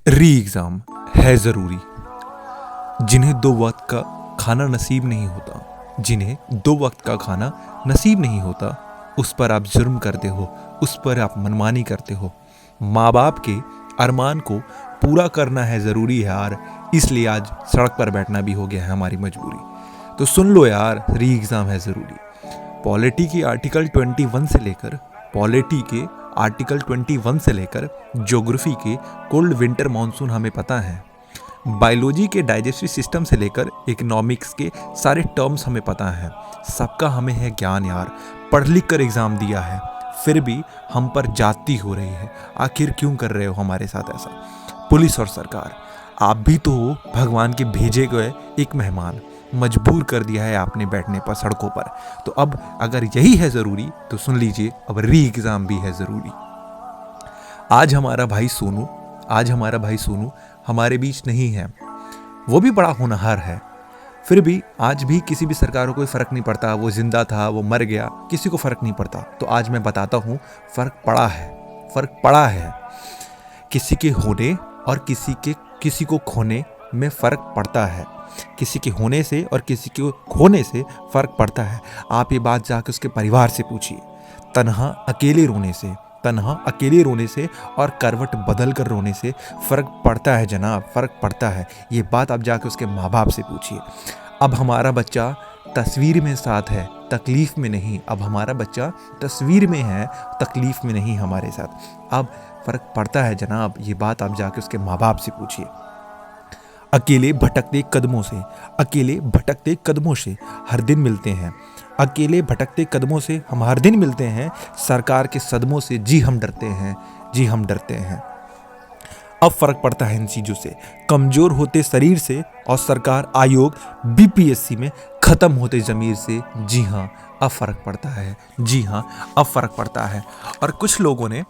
री एग्ज़ाम है ज़रूरी। जिन्हें दो वक्त का खाना नसीब नहीं होता, जिन्हें दो वक्त का खाना नसीब नहीं होता, उस पर आप जुर्म करते हो, उस पर आप मनमानी करते हो। माँ बाप के अरमान को पूरा करना है ज़रूरी है यार, इसलिए आज सड़क पर बैठना भी हो गया है हमारी मजबूरी। तो सुन लो यार, री एग्ज़ाम है ज़रूरी। पॉलिटी के आर्टिकल 21 से लेकर ज्योग्राफी के कोल्ड विंटर मानसून हमें पता है। बायोलॉजी के डाइजेस्टिव सिस्टम से लेकर इकोनॉमिक्स के सारे टर्म्स हमें पता है। सबका हमें है ज्ञान यार, पढ़ लिख कर एग्ज़ाम दिया है, फिर भी हम पर जाती हो रही है। आखिर क्यों कर रहे हो हमारे साथ ऐसा? पुलिस और सरकार, आप भी तो हो भगवान के भेजे गए एक मेहमान। मजबूर कर दिया है आपने बैठने पर सड़कों पर। तो अब अगर यही है ज़रूरी तो सुन लीजिए, अब री एग्ज़ाम भी है ज़रूरी। आज हमारा भाई सोनू हमारे बीच नहीं है। वो भी बड़ा होनहार है, फिर भी आज भी किसी भी सरकार को कोई फ़र्क नहीं पड़ता। वो जिंदा था, वो मर गया, किसी को फ़र्क नहीं पड़ता। तो आज मैं बताता हूँ, फ़र्क पड़ा है। किसी के होने और किसी को खोने में फ़र्क पड़ता है। किसी के होने से और किसी के खोने से फ़र्क पड़ता है। आप ये बात जाकर उसके परिवार से पूछिए। तन्हा अकेले रोने से और करवट बदल कर रोने से फ़र्क पड़ता है जनाब, फ़र्क पड़ता है। ये बात आप जाकर उसके माँ बाप से पूछिए। अब हमारा बच्चा तस्वीर में साथ है, तकलीफ़ में नहीं। अब हमारा बच्चा तस्वीर में है, तकलीफ़ में नहीं हमारे साथ। अब फ़र्क पड़ता है जनाब, ये बात आप जाकर उसके माँ बाप से पूछिए। अकेले भटकते कदमों से हर दिन मिलते हैं। अकेले भटकते कदमों से हम हर दिन मिलते हैं। सरकार के सदमों से जी हम डरते हैं। अब फर्क पड़ता है इन चीज़ों से। कमज़ोर होते शरीर से और सरकार आयोग बीपीएससी में ख़त्म होते ज़मीर से। जी हाँ, अब फ़र्क पड़ता है। और कुछ लोगों ने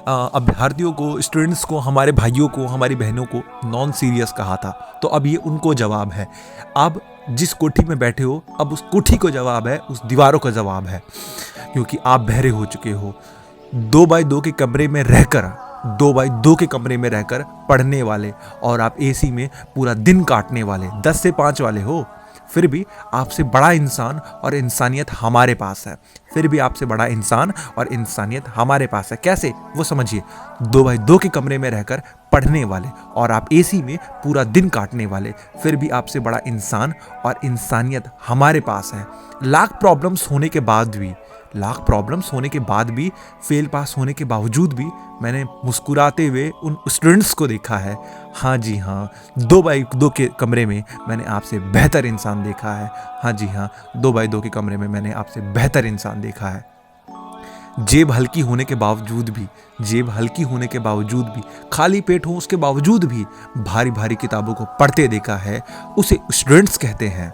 अभ्यर्थियों को, स्टूडेंट्स को, हमारे भाइयों को, हमारी बहनों को नॉन सीरियस कहा था। तो अब ये उनको जवाब है। अब जिस कोठी में बैठे हो, अब उस कोठी को जवाब है, उस दीवारों का जवाब है, क्योंकि आप बहरे हो चुके हो। 2x2 के कमरे में रहकर पढ़ने वाले, और आप एसी में पूरा दिन काटने वाले 10 से 5 वाले हो। फिर भी आपसे बड़ा इंसान और इंसानियत हमारे पास है। कैसे? वो समझिए। 2x2 के कमरे में रहकर पढ़ने वाले और आप एसी में पूरा दिन काटने वाले, फिर भी आपसे बड़ा इंसान और इंसानियत हमारे पास है। लाख प्रॉब्लम्स होने के बाद भी, फेल पास होने के बावजूद भी मैंने मुस्कुराते हुए उन स्टूडेंट्स को देखा है। हाँ जी हाँ, 2x2 के कमरे में मैंने आपसे बेहतर इंसान देखा है। हाँ जी हाँ, 2x2 के कमरे में मैंने आपसे बेहतर इंसान देखा है। जेब हल्की होने के बावजूद भी, खाली पेट हो उसके बावजूद भी भारी भारी किताबों को पढ़ते देखा है। उसे स्टूडेंट्स कहते हैं।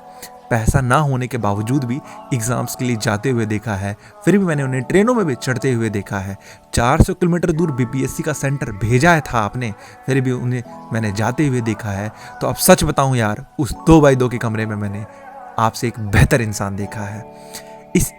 पैसा ना होने के बावजूद भी एग्ज़ाम्स के लिए जाते हुए देखा है। फिर भी मैंने उन्हें ट्रेनों में भी चढ़ते हुए देखा है। 400 किलोमीटर दूर बीपीएससी का सेंटर भेजा था आपने, फिर भी उन्हें मैंने जाते हुए देखा है। तो अब सच बताऊं यार, उस 2x2 के कमरे में मैंने आपसे एक बेहतर इंसान देखा है। इस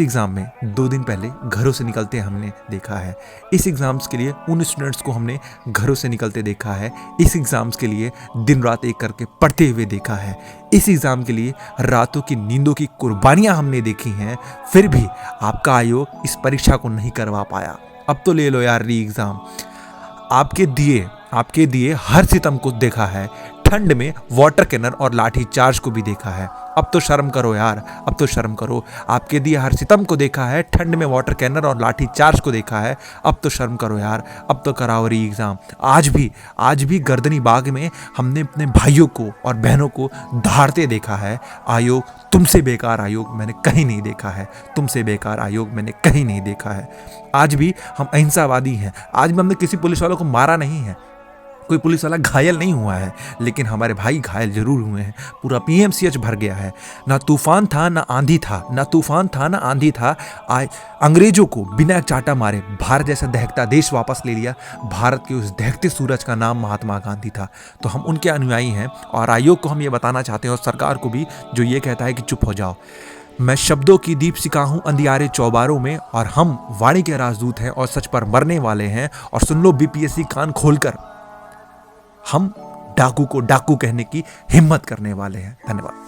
एग्ज़ाम में 2 दिन पहले घरों से निकलते हमने देखा है। इस एग्ज़ाम्स के लिए उन स्टूडेंट्स को हमने घरों से निकलते देखा है। इस एग्ज़ाम्स के लिए दिन रात एक करके पढ़ते हुए देखा है। इस एग्ज़ाम के लिए रातों की नींदों की कुर्बानियां हमने देखी हैं। फिर भी आपका आयोग इस परीक्षा को नहीं करवा पाया। अब तो ले लो यार री एग्ज़ाम। आपके दिए हर सितम को देखा है। ठंड में वाटर कैनन और लाठी चार्ज को भी देखा है। अब तो शर्म करो यार, अब तो शर्म करो। आपके दिए हर सितम को देखा है, ठंड में वाटर कैनन और लाठी चार्ज को देखा है। अब तो शर्म करो यार, अब तो कराओ री एग्ज़ाम। आज भी गर्दनी बाग में हमने अपने भाइयों को और बहनों को धारते देखा है। आयोग, तुमसे बेकार आयोग मैंने कहीं नहीं देखा है। आज भी हम अहिंसावादी हैं। आज भी हमने किसी पुलिस वालों को मारा नहीं है। कोई पुलिस वाला घायल नहीं हुआ है, लेकिन हमारे भाई घायल जरूर हुए हैं। पूरा पीएमसीएच भर गया है। ना तूफान था ना आंधी था। अंग्रेजों को बिना चाटा मारे भारत जैसा दहकता देश वापस ले लिया। भारत के उस दहकते सूरज का नाम महात्मा गांधी था। तो हम उनके अनुयायी हैं, और आयोग को हम ये बताना चाहते हैं, और सरकार को भी, जो ये कहता है कि चुप हो जाओ। मैं शब्दों की दीपशिखा हूं अंधियारे चौबारों में, और हम वाणी के राजदूत हैं और सच पर मरने वाले हैं। और सुन लो बीपीएससी कान खोलकर, हम डाकू को डाकू कहने की हिम्मत करने वाले हैं। धन्यवाद।